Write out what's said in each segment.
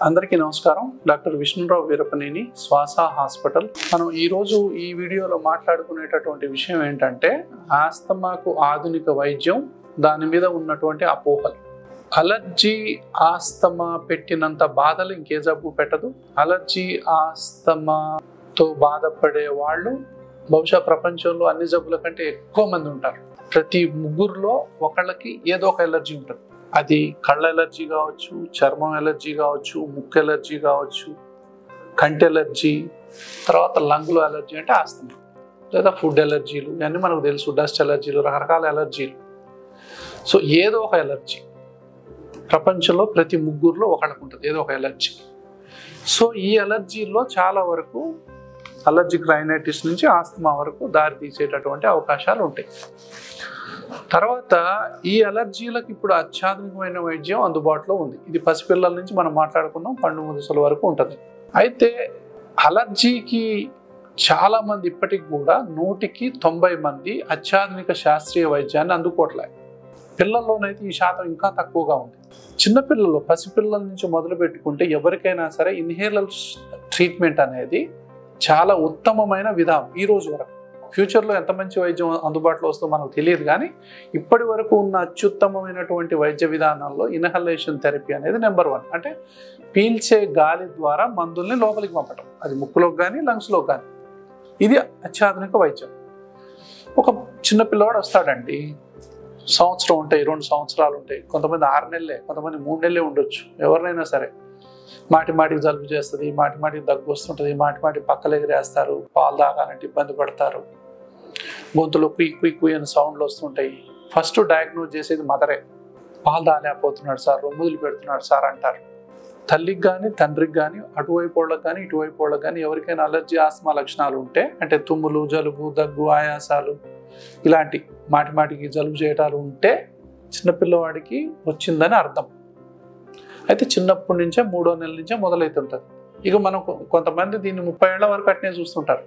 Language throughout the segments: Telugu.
అందరికీ నమస్కారం. డాక్టర్ విష్ణురావు వీరపనేని, శ్వాస హాస్పిటల్. మనం ఈరోజు ఈ వీడియోలో మాట్లాడుకునేటటువంటి విషయం ఏంటంటే ఆస్తమాకు ఆధునిక వైద్యం, దాని మీద ఉన్నటువంటి అపోహలు. అలర్జీ ఆస్తమా పెట్టినంత బాధలు ఇంకే జబ్బు పెట్టదు. అలర్జీ ఆస్తమాతో బాధపడే వాళ్ళు బహుశా ప్రపంచంలో అన్ని జబ్బుల కంటే ఎక్కువ మంది ఉంటారు. ప్రతి ముగ్గురులో ఒకళ్ళకి ఏదో ఒక ఎలర్జీ ఉంటుంది. అది కళ్ళ ఎలర్జీ కావచ్చు, చర్మం ఎలర్జీ కావచ్చు, ముక్కు ఎలర్జీ కావచ్చు, కంటి ఎలర్జీ, తర్వాత లంగ్లో ఎలర్జీ అంటే ఆస్తమా, లేదా ఫుడ్ ఎలర్జీలు, ఇవన్నీ మనకు తెలుసు. డస్ట్ ఎలర్జీలు, రకరకాల ఎలర్జీలు. సో ఏదో ఒక ఎలర్జీ ప్రపంచంలో ప్రతి ముగ్గురులో ఒకళ్ళకు ఉంటుంది ఏదో ఒక ఎలర్జీ. సో ఈ ఎలర్జీల్లో చాలా వరకు అలర్జిక్ రైనైటిస్ నుంచి ఆస్తమా వరకు దారి తీసేటటువంటి అవకాశాలు ఉంటాయి. తర్వాత ఈ అలర్జీలకు ఇప్పుడు అత్యాధునికమైన వైద్యం అందుబాటులో ఉంది. ఇది పసిపిల్లల నుంచి మనం మాట్లాడుకున్నాం, పండు ముదుసల వరకు ఉంటుంది. అయితే అలర్జీకి చాలామంది ఇప్పటికి కూడా 100కి 90 మంది అత్యాధునిక శాస్త్రీయ వైద్యాన్ని అందుకోవట్లేదు. పిల్లల్లోనైతే ఈ శాతం ఇంకా తక్కువగా ఉంది. చిన్నపిల్లలు, పసిపిల్లల నుంచి మొదలు పెట్టుకుంటే ఎవరికైనా సరే ఇన్హేలర్ ట్రీట్మెంట్ అనేది చాలా ఉత్తమమైన విధానం ఈ రోజు వరకు. ఫ్యూచర్లో ఎంత మంచి వైద్యం అందుబాటులో వస్తుందో మనకు తెలియదు, కానీ ఇప్పటి వరకు ఉన్న అత్యుత్తమమైనటువంటి వైద్య విధానాల్లో ఇన్హలేషన్ థెరపీ అనేది నెంబర్ 1. అంటే పీల్చే గాలి ద్వారా మందుల్ని లోపలికి పంపటం, అది ముక్కులోకి కానీ లంగ్స్లోకి కానీ. ఇది అత్యాధునిక వైద్యం. ఒక చిన్న పిల్లవాడు వస్తాడండి, సంవత్సరం ఉంటాయి, 2 సంవత్సరాలు ఉంటాయి, కొంతమంది 6 నెలలే, కొంతమంది 3 నెలలే ఉండొచ్చు. ఎవరినైనా సరే మాటికి జలుబు చేస్తుంది, మాటికి దగ్గు వస్తుంటుంది, మాటి పక్కలు ఎగిరేస్తారు, పాలు తాగాలంటే ఇబ్బంది పడతారు, గొంతులో కుయ్ అని సౌండ్లు వస్తుంటాయి. ఫస్ట్ డయాగ్నోజ్ చేసేది మదరే. పాలు తాగలేకపోతున్నాడు సార్, రొమ్ముదులు పెడుతున్నాడు సార్ అంటారు. తల్లికి కానీ తండ్రికి కానీ, అటువైపు వాళ్ళకి కానీ ఇటువైపు వాళ్ళకి కానీ ఎవరికైనా అలర్జీ ఆస్తమా లక్షణాలు ఉంటే, అంటే తుమ్ములు, జలుబు, దగ్గు, ఆయాసాలు, ఇలాంటి మాటికి జలుబు చేయటాలు ఉంటే చిన్నపిల్లవాడికి వచ్చిందని అర్థం. అయితే చిన్నప్పటి నుంచే 3వ నెల నుంచే మొదలవుతుంటుంది. ఇక మనం కొంతమంది దీన్ని 30 ఏళ్ల వరకు అట్నే చూస్తుంటారు.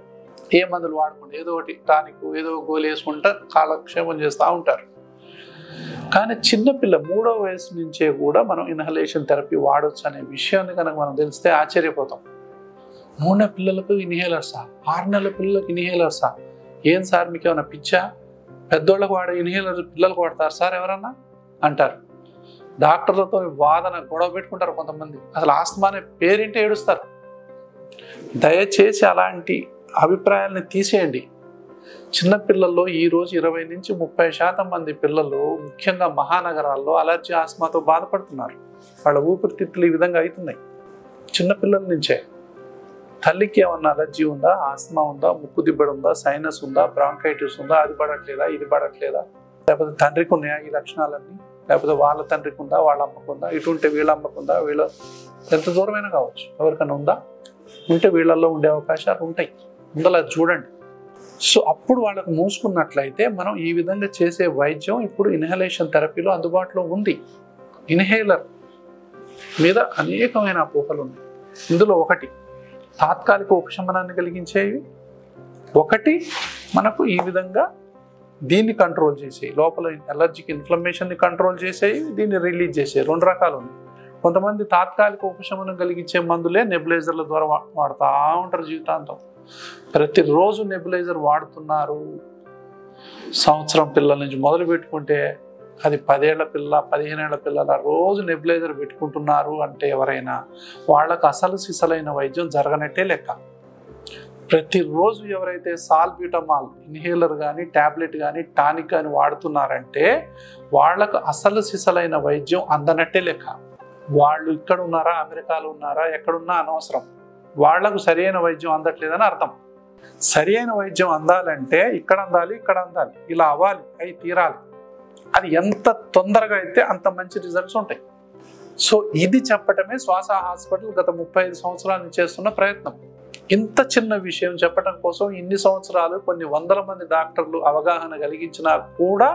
ఏ మందులు వాడుకుంటే ఏదో ఒకటి టానిక్, ఏదో గోలు వేసుకుంటా కాలక్షేమం చేస్తూ ఉంటారు. కానీ చిన్నపిల్ల 3వ వయసు నుంచే కూడా మనం ఇన్హలేషన్ థెరపీ వాడవచ్చు అనే విషయాన్ని కనుక మనం తెలిస్తే ఆశ్చర్యపోతాం. 3 నెలల పిల్లలకు ఇన్హేలర్సా, 6 నెలల పిల్లలకు ఇన్హేలర్సా? ఏం సార్ మీకు ఏమైనా పిచ్చా? పెద్దోళ్ళకు వాడే ఇన్హేలర్ పిల్లలకు వాడతారు సార్ ఎవరన్నా అంటారు. డాక్టర్లతో వాదన, గొడవ పెట్టుకుంటారు కొంతమంది. అసలు ఆస్తమా అనే పేరింటే ఏడుస్తారు. దయచేసి అలాంటి అభిప్రాయాలని తీసేయండి. చిన్నపిల్లల్లో ఈరోజు 20 నుంచి 30% మంది పిల్లలు, ముఖ్యంగా మహానగరాల్లో అలర్జీ ఆస్తమాతో బాధపడుతున్నారు. వాళ్ళ ఊపిరితిత్తులు ఈ విధంగా అవుతున్నాయి చిన్నపిల్లల నుంచే. తల్లికి ఏమన్నా అలర్జీ ఉందా, ఆస్తమా ఉందా, ముక్కు దిబ్బడు ఉందా, సైనస్ ఉందా, బ్రాంకైటిస్ ఉందా, అది పడట్లేదా, ఇది పడట్లేదా, లేకపోతే తండ్రికి ఉన్నాయా ఈ లక్షణాలన్నీ, లేకపోతే వాళ్ళ తండ్రికి ఉందా, వాళ్ళ అమ్మకు ఉందా, ఇటు ఉంటే వీళ్ళ అమ్మకు ఉందా, వీళ్ళ ఎంత దూరమైనా కావచ్చు, ఎవరికైనా ఉందా, ఉంటే వీళ్ళల్లో ఉండే అవకాశాలు ఉంటాయి. ముందలా చూడండి. సో అప్పుడు వాళ్ళకు మూసుకున్నట్లయితే మనం ఈ విధంగా చేసే వైద్యం ఇప్పుడు ఇన్హలేషన్ థెరపీలో అందుబాటులో ఉంది. ఇన్హేలర్ మీద అనేకమైన అపోహలు ఉన్నాయి. ఇందులో ఒకటి తాత్కాలిక ఉపశమనాన్ని కలిగించేవి, ఒకటి మనకు ఈ విధంగా దీన్ని కంట్రోల్ చేసేవి, లోపల ఎలర్జిక్ ఇన్ఫ్లమేషన్ని కంట్రోల్ చేసేవి, దీన్ని రిలీజ్ చేసేవి. 2 రకాలు ఉన్నాయి. కొంతమంది తాత్కాలిక ఉపశమనం కలిగించే మందులే నెబులైజర్ల ద్వారా వాడుతూ ఉంటారు జీవితాంతం. ప్రతిరోజు నెబులైజర్ వాడుతున్నారు. సంవత్సరం పిల్లల నుంచి మొదలు పెట్టుకుంటే అది 10 ఏళ్ల పిల్ల, 15 ఏళ్ల పిల్లల రోజు నెబులైజర్ పెట్టుకుంటున్నారు అంటే ఎవరైనా వాళ్ళకు అసలు సిసలైన వైద్యం జరగనట్టే లెక్క. ప్రతిరోజు ఎవరైతే సాల్బ్యూటమాల్ ఇన్హేలర్ కానీ, ట్యాబ్లెట్ కానీ, టానిక్ కానీ వాడుతున్నారంటే వాళ్ళకు అసలు సిసలైన వైద్యం అందనట్టే లెక్క. వాళ్ళు ఇక్కడ ఉన్నారా, అమెరికాలో ఉన్నారా, ఎక్కడున్నా అనవసరం, వాళ్లకు సరైన వైద్యం అందట్లేదని అర్థం. సరైన వైద్యం అందాలంటే ఇక్కడ అందాలి, ఇక్కడ అందాలి, ఇలా అవ్వాలి, అవి తీరాలి. అది ఎంత తొందరగా అయితే అంత మంచి రిజల్ట్స్ ఉంటాయి. సో ఇది చెప్పటమే శ్వాస హాస్పిటల్ గత 35 సంవత్సరాల నుంచి చేస్తున్న ప్రయత్నం. ఇంత చిన్న విషయం చెప్పడం కోసం ఇన్ని సంవత్సరాలు కొన్ని వందల మంది డాక్టర్లు అవగాహన కలిగించినా కూడా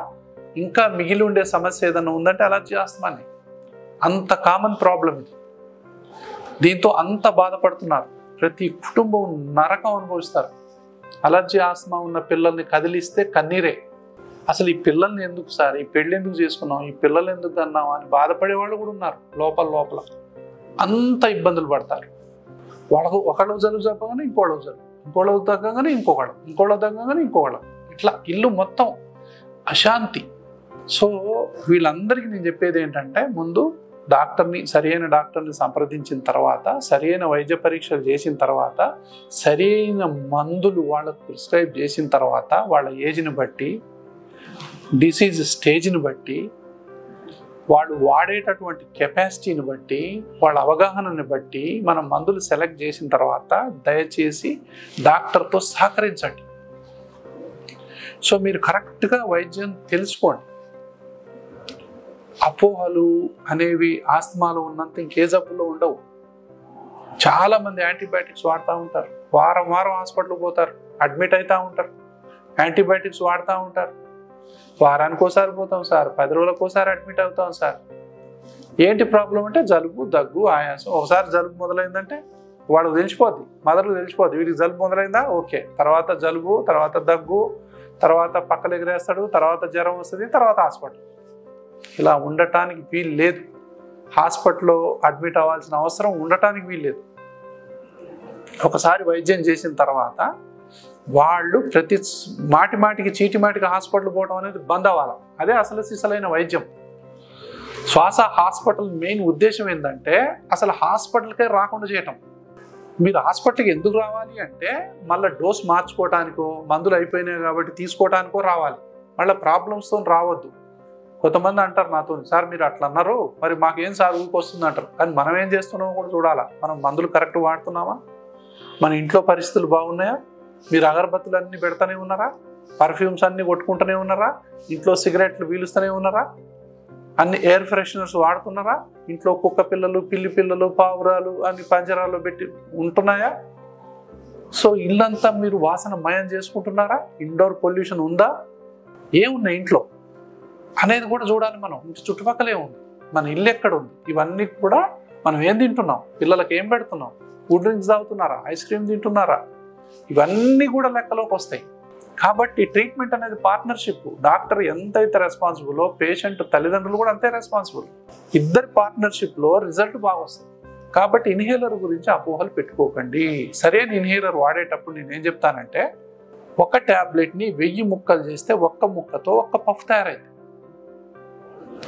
ఇంకా మిగిలి ఉండే సమస్య ఏదైనా ఉందంటే అలర్జీ ఆస్తమానే. అంత కామన్ ప్రాబ్లం ఇది. దీంతో అంత బాధపడుతున్నారు. ప్రతి కుటుంబం నరకం అనుభవిస్తారు. అలర్జీ ఆస్తమా ఉన్న పిల్లల్ని కదిలిస్తే కన్నీరే. అసలు ఈ పిల్లల్ని ఎందుకు సార్, ఈ పెళ్ళి ఎందుకు చేసుకున్నాం, ఈ పిల్లలు ఎందుకు అన్నాం అని బాధపడే వాళ్ళు కూడా ఉన్నారు లోపల. అంత ఇబ్బందులు పడతారు. వాళ్ళకు ఒకళ్ళు జలుబు చెప్పగానే ఇంకోళ్ళకు జలుబు, ఇంకోళ్ళకు తగ్గగానే ఇంకోళ్ళకు తగ్గగానే ఇంకోళ్ళం, ఇట్లా ఇల్లు మొత్తం అశాంతి. సో వీళ్ళందరికీ నేను చెప్పేది ఏంటంటే, ముందు సరైన డాక్టర్ని సంప్రదించిన తర్వాత, సరైన వైద్య పరీక్షలు చేసిన తర్వాత, సరైన మందులు వాళ్ళకు ప్రిస్క్రైబ్ చేసిన తర్వాత, వాళ్ళ ఏజ్ని బట్టి, డిసీజ్ స్టేజ్ని బట్టి, వాళ్ళు వాడేటటువంటి కెపాసిటీని బట్టి, వాళ్ళ అవగాహనని బట్టి మనం మందులు సెలెక్ట్ చేసిన తర్వాత దయచేసి డాక్టర్తో సహకరించండి. సో మీరు కరెక్ట్గా వైద్యం తెలుసుకోండి. అపోహలు అనేవి ఆస్తమాలో ఉన్నంత ఇంకే జబ్బులో ఉండవు. చాలామంది యాంటీబయాటిక్స్ వాడుతూ ఉంటారు, వారం హాస్పిటల్కి పోతారు, అడ్మిట్ అవుతూ ఉంటారు, యాంటీబయాటిక్స్ వాడుతూ ఉంటారు. వారానికి ఒకసారి పోతాం సార్, 10 రోజులకు ఒకసారి అడ్మిట్ అవుతాం సార్. ఏంటి ప్రాబ్లం అంటే జలుబు, దగ్గు, ఆయాసం. ఒకసారి జలుబు మొదలైందంటే వాడికి తెలిసిపోద్ది, మదర్కి తెలిసిపోద్ది, వీడికి జలుబు మొదలైందా ఓకే, తర్వాత జలుబు, తర్వాత దగ్గు, తర్వాత పక్కలు ఎగిరేస్తాడు, తర్వాత జ్వరం వస్తుంది, తర్వాత హాస్పిటల్. ఇలా ఉండటానికి వీలు లేదు. హాస్పిటల్లో అడ్మిట్ అవ్వాల్సిన అవసరం ఉండటానికి వీలు లేదు. ఒకసారి వైద్యం చేసిన తర్వాత వాళ్ళు ప్రతి మాటికి చీటిమాటికి హాస్పిటల్ పోవడం అనేది బంద్ అవ్వాలి. అదే అసలు సిసలైన వైద్యం. శ్వాస హాస్పిటల్ మెయిన్ ఉద్దేశం ఏంటంటే అసలు హాస్పిటల్కే రాకుండా చేయటం. మీరు హాస్పిటల్కి ఎందుకు రావాలి అంటే మళ్ళీ డోస్ మార్చుకోవటానికో, మందులు అయిపోయినాయి కాబట్టి తీసుకోవటానికో రావాలి. మళ్ళీ ప్రాబ్లమ్స్తో రావద్దు. కొంతమంది అంటారు నాతో, సార్ మీరు అట్లా అన్నారు, మరి మాకేం సార్ ఊరికి వస్తుంది అంటారు. కానీ మనం ఏం చేస్తున్నామో కూడా చూడాలా. మనం మందులు కరెక్ట్ వాడుతున్నామా, మన ఇంట్లో పరిస్థితులు బాగున్నాయా, మీరు అగరబత్తులు అన్నీ పెడతానే ఉన్నారా, పర్ఫ్యూమ్స్ అన్నీ కొట్టుకుంటూనే ఉన్నారా, ఇంట్లో సిగరెట్లు పీలుస్తూనే ఉన్నారా, అన్ని ఎయిర్ ఫ్రెషనర్స్ వాడుతున్నారా, ఇంట్లో కుక్క పిల్లలు, పిల్లి పిల్లలు, పావురాలు అన్ని పంజరాల్లో పెట్టి ఉంటున్నాయా, సో ఇల్లంతా మీరు వాసన మయం చేసుకుంటున్నారా, ఇండోర్ పొల్యూషన్ ఉందా, ఏమున్నాయి ఇంట్లో అనేది కూడా చూడాలి. మనం ఇంటి చుట్టుపక్కలే ఉంది, మన ఇల్లు ఎక్కడ ఉంది, ఇవన్నీ కూడా మనం ఏం తింటున్నాం, పిల్లలకి ఏం పెడుతున్నాం, కూల్ డ్రింక్స్ తాగుతున్నారా, ఐస్ క్రీమ్ తింటున్నారా, ఇవన్నీ కూడా లెక్కలోకి వస్తాయి. కాబట్టి ట్రీట్మెంట్ అనేది పార్ట్నర్షిప్. డాక్టర్ ఎంతైతే రెస్పాన్సిబుల్లో పేషెంట్ తల్లిదండ్రులు కూడా అంతే రెస్పాన్సిబుల్. ఇద్దరి పార్ట్నర్షిప్లో రిజల్ట్ బాగా వస్తుంది. కాబట్టి ఇన్హేలర్ గురించి అపోహలు పెట్టుకోకండి. సరైన ఇన్హేలర్ వాడేటప్పుడు నేనేం చెప్తానంటే, ఒక ట్యాబ్లెట్ని 1000 ముక్కలు చేస్తే ఒక్క ముక్కతో ఒక్క పఫ్ తయారైంది.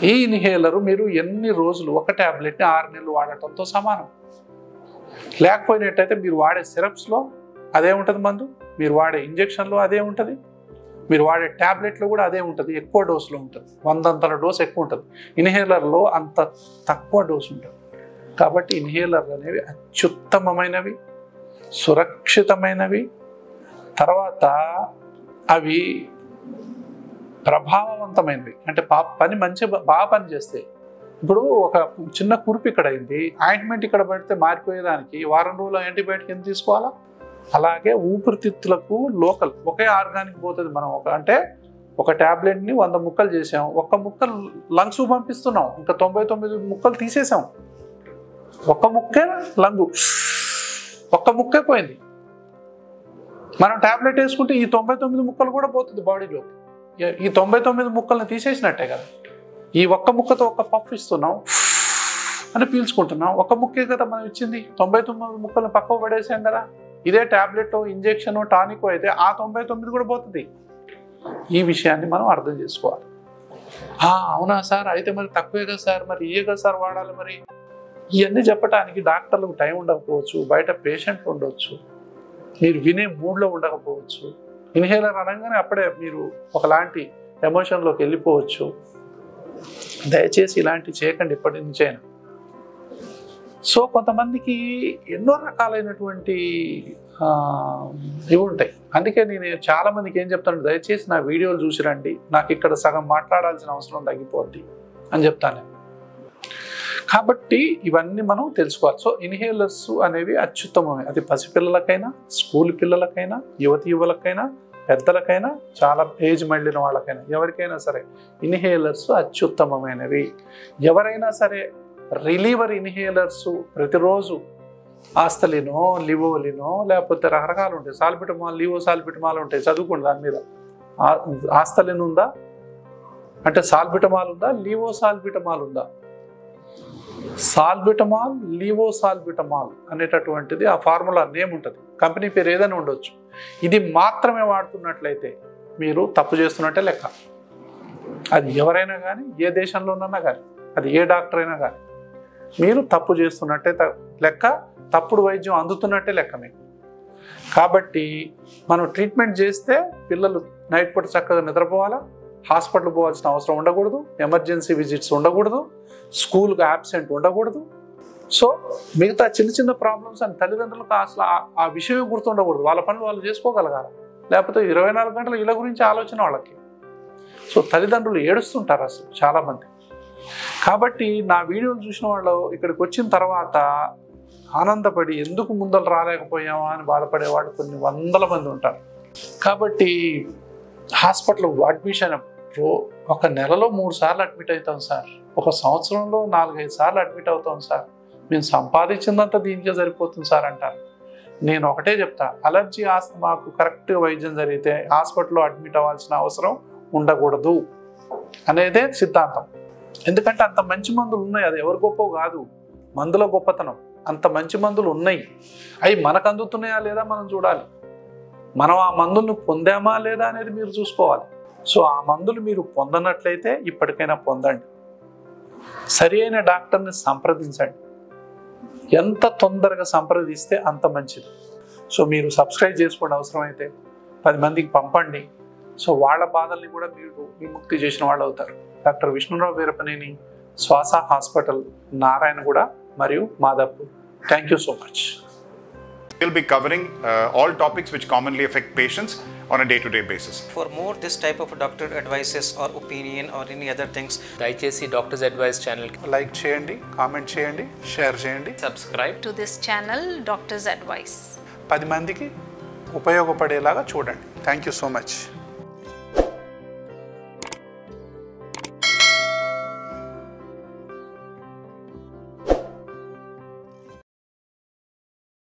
ఈ ఇన్హేలర్ మీరు ఎన్ని రోజులు ఒక ట్యాబ్లెట్ని 6 నెలలు వాడటంతో సమానం. లేకపోయినట్టయితే మీరు వాడే సిరప్స్లో అదే ఉంటుంది మందు, మీరు వాడే ఇంజెక్షన్లో అదే ఉంటుంది, మీరు వాడే ట్యాబ్లెట్లో కూడా అదే ఉంటుంది, ఎక్కువ డోసులో ఉంటుంది, 100 డోస్ ఎక్కువ ఉంటుంది. ఇన్హేలర్లో అంత తక్కువ డోసు ఉంటుంది. కాబట్టి ఇన్హేలర్లు అనేవి అత్యుత్తమమైనవి, సురక్షితమైనవి, తర్వాత అవి ప్రభావవంతమైనవి. అంటే పని బాగా పనిచేస్తాయి. ఇప్పుడు ఒక చిన్న కురుపు ఇక్కడ అయింది, ఆయింట్మెంట్ ఇక్కడ పెడితే మారిపోయేదానికి వారం రోజులు యాంటీబయాటిక్ ఎంత తీసుకోవాలా? అలాగే ఊపిరితిత్తులకు లోకల్ ఒకే ఆర్గానిక్ పోతుంది. మనం ఒక ట్యాబ్లెట్ని 100 ముక్కలు చేసాం, ఒక్క ముక్క లంగ్స్ పంపిస్తున్నాం, ఇంకా 99 ముక్కలు తీసేసాం. ఒక్క ముక్కే లంగు, ఒక్క ముక్కే పోయింది. మనం ట్యాబ్లెట్ వేసుకుంటే ఈ 99 ముక్కలు కూడా పోతుంది బాడీలో. ఈ 99 ముక్కల్ని తీసేసినట్టే కదా. ఈ ఒక్క ముక్కతో ఒక్క పఫ్ ఇస్తున్నాం అని పీల్చుకుంటున్నాం. ఒక్క ముక్కే కదా మనం ఇచ్చింది, 99 ముక్కలను పక్కకు పడేసాం కదా. ఇదే ట్యాబ్లెట్, ఇంజెక్షన్, టానిక్ అయితే ఆ 99 కూడా పోతుంది. ఈ విషయాన్ని మనం అర్థం చేసుకోవాలి. అవునా సార్, అయితే మరి తక్కువే కదా సార్, మరి ఇయే కదా సార్ వాడాలి, మరి ఇవన్నీ చెప్పడానికి డాక్టర్లకు టైం ఉండకపోవచ్చు, బయట పేషెంట్లు ఉండవచ్చు, మీరు వినే మూడ్లో ఉండకపోవచ్చు. ఇన్హేలర్ అనగానే అప్పుడే మీరు ఒకలాంటి ఎమోషన్లోకి వెళ్ళిపోవచ్చు. దయచేసి ఇలాంటివి చేయకండి ఇప్పటి నుంచైనా. సో కొంతమందికి ఎన్నో రకాలైనటువంటి ఇవి ఉంటాయి. అందుకే నేను చాలామందికి ఏం చెప్తాను, దయచేసి నా వీడియోలు చూసి రండి, నాకు ఇక్కడ సగం మాట్లాడాల్సిన అవసరం తగ్గిపోద్ది అని చెప్తాను. కాబట్టి ఇవన్నీ మనం తెలుసుకోవాలి. సో ఇన్హేలర్స్ అనేవి అత్యుత్తమమే. అది పసిపిల్లలకైనా, స్కూల్ పిల్లలకైనా, యువకులకైనా, పెద్దలకైనా, చాలా ఏజ్ మళ్ళిన వాళ్ళకైనా, ఎవరికైనా సరే ఇన్హేలర్స్ అత్యుత్తమమైనవి. ఎవరైనా సరే రిలీవర్ ఇన్హేలర్స్ ప్రతిరోజు ఆస్తలినో, లివోలినో, లేకపోతే రకరకాలు ఉంటాయి, సాల్బిటమాల్, లివో సాల్బిటమాల్ ఉంటాయి, చదువుకోండి దాని మీద. ఆస్తలిన్ ఉందా అంటే సాల్బిటమాల్ ఉందా, లివో సాల్బిటమాల్ ఉందా, సాల్బిటమాల్, లీవోసాల్బిటమాల్ అనేటటువంటిది ఆ ఫార్ములా నేమ్ ఉంటుంది. కంపెనీ పేరు ఏదైనా ఉండొచ్చు. ఇది మాత్రమే వాడుతున్నట్లయితే మీరు తప్పు చేస్తున్నట్టే లెక్క. అది ఎవరైనా కానీ, ఏ దేశంలో ఉన్నా కానీ, అది ఏ డాక్టర్ అయినా కానీ, మీరు తప్పు చేస్తున్నట్టే లెక్క, తప్పుడు వైద్యం అందుతున్నట్టే లెక్క మీకు. కాబట్టి మనం ట్రీట్మెంట్ చేస్తే పిల్లలు నైట్ పూట చక్కగా నిద్రపోవాలా, హాస్పిటల్ పోవాల్సిన అవసరం ఉండకూడదు, ఎమర్జెన్సీ విజిట్స్ ఉండకూడదు, స్కూల్కి యాబ్సెంట్ ఉండకూడదు. సో మిగతా చిన్న చిన్న ప్రాబ్లమ్స్ అని తల్లిదండ్రులకు అసలు ఆ విషయమే గుర్తుండకూడదు. వాళ్ళ పనులు వాళ్ళు చేసుకోగలగాలి. లేకపోతే 24 గంటలు వీళ్ళ గురించి ఆలోచన వాళ్ళకి. సో తల్లిదండ్రులు ఏడుస్తుంటారు అసలు చాలామంది. కాబట్టి నా వీడియోలు చూసిన వాళ్ళు ఇక్కడికి వచ్చిన తర్వాత ఆనందపడి ఎందుకు ముందలు రాలేకపోయామా అని బాధపడేవాళ్ళు కొన్ని వందల మంది ఉంటారు. కాబట్టి హాస్పిటల్ అడ్మిషన్ ఒక నెలలో 3 సార్లు అడ్మిట్ అవుతాం సార్, ఒక సంవత్సరంలో 4-5 సార్లు అడ్మిట్ అవుతాం సార్, మేము సంపాదించిందంతా దీనికే సరిపోతుంది సార్ అంటారు. నేను ఒకటే చెప్తా, అలర్జీ ఆస్తమాకు కరెక్ట్గా వైద్యం జరిగితే హాస్పిటల్లో అడ్మిట్ అవ్వాల్సిన అవసరం ఉండకూడదు అనేదే సిద్ధాంతం. ఎందుకంటే అంత మంచి మందులు ఉన్నాయి. అది ఎవరు గొప్ప కాదు, మందుల గొప్పతనం. అంత మంచి మందులు ఉన్నాయి. అవి మనకు అందుతున్నాయా లేదా మనం చూడాలి. మనం ఆ మందులను పొందామా లేదా అనేది మీరు చూసుకోవాలి. సో ఆ మందులు మీరు పొందనట్లయితే ఇప్పటికైనా పొందండి. సరి అయిన డాక్టర్ని సంప్రదించండి. ఎంత తొందరగా సంప్రదిస్తే అంత మంచిది. సో మీరు సబ్స్క్రైబ్ చేసుకోండి, అవసరమైతే 10 మందికి పంపండి. సో వాళ్ళ బాధల్ని కూడా మీరు విముక్తి చేసిన వాళ్ళు అవుతారు. డాక్టర్ విష్ణురావు వీరపనేని, శ్వాస హాస్పిటల్, నారాయణగూడ మరియు Madhapur. Thank you so much. We'll be covering all topics which commonly affect patients on a day-to-day basis. For more this type of doctor advices or opinion or any other things, దయచేసి డాక్టర్స్ అడ్వైస్ ఛానల్ లైక్ చేయండి, కామెంట్ చేయండి, షేర్ చేయండి. Subscribe to this channel, Doctor's Advice. 10 మందికి ఉపయోగపడేలాగా చూడండి. Thank you so much.